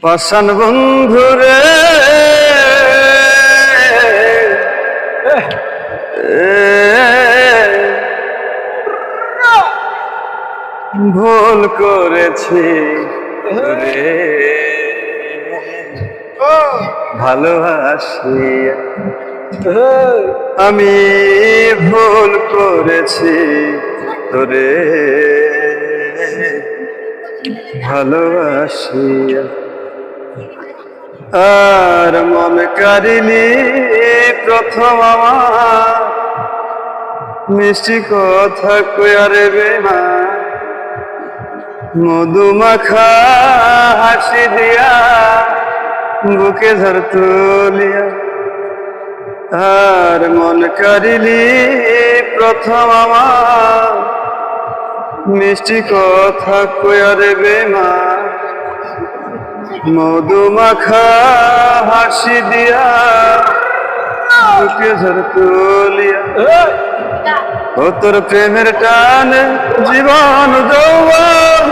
পাষাণ বন্ধুরে ভুল করেছি রে ভালোবাসি আমি ভুল করেছি তোরে ভালোবাসিয়া আর মন কারিনি প্রথম আমার মিষ্টি কথা কয়ারে বেমা মধুমাখা হাসি দিয়া বুকে ঝর তুলিয়া আর মন কারিনি প্রথম আমার মিষ্টি কথা কয়ারে বেমা মধুমাখা হাসি দিয়া বুকে ঝর তুলিয়া ও তোর প্রেমের টানে জীবন যৌবন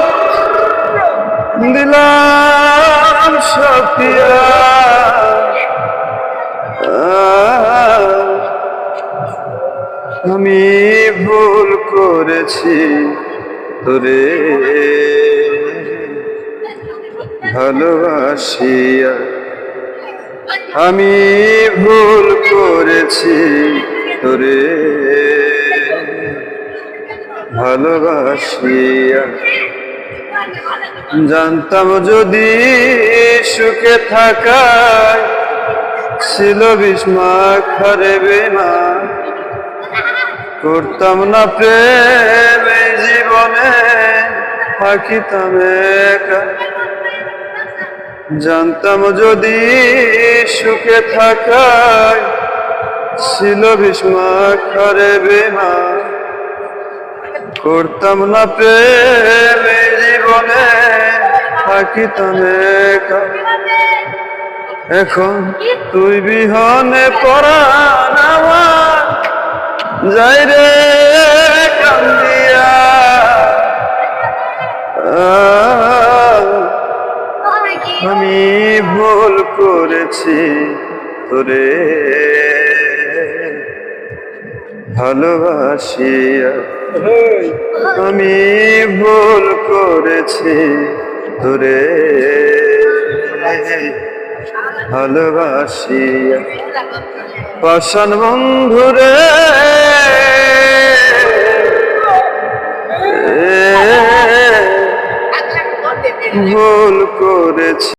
দিলাম সপিয়া আমি ভুল করেছি তোরে ভালোবাসিয়া আমি ভুল করেছি তোরে ভালোবাসিয়া জানতাম যদি সুখে থাকায় ছিল বিস্মাখারে বেমা করতাম না প্রেম এই জীবনে থাকিতাম একা জানতাম যদি সুখে থাকায় ছিল বিস্মাখারে বেমা করতাম না প্রেম এই জীবনে থাকিতাম একা এখন তুই বিহনে পরাণ আমার যাই রে কান্দিয়া আমি ভুল করেছি তোরে ভালোবাসিয়া আমি ভুল করেছি তোরে ভালোবাসিয়া পাষাণ বন্ধুরে ভুল করেছি।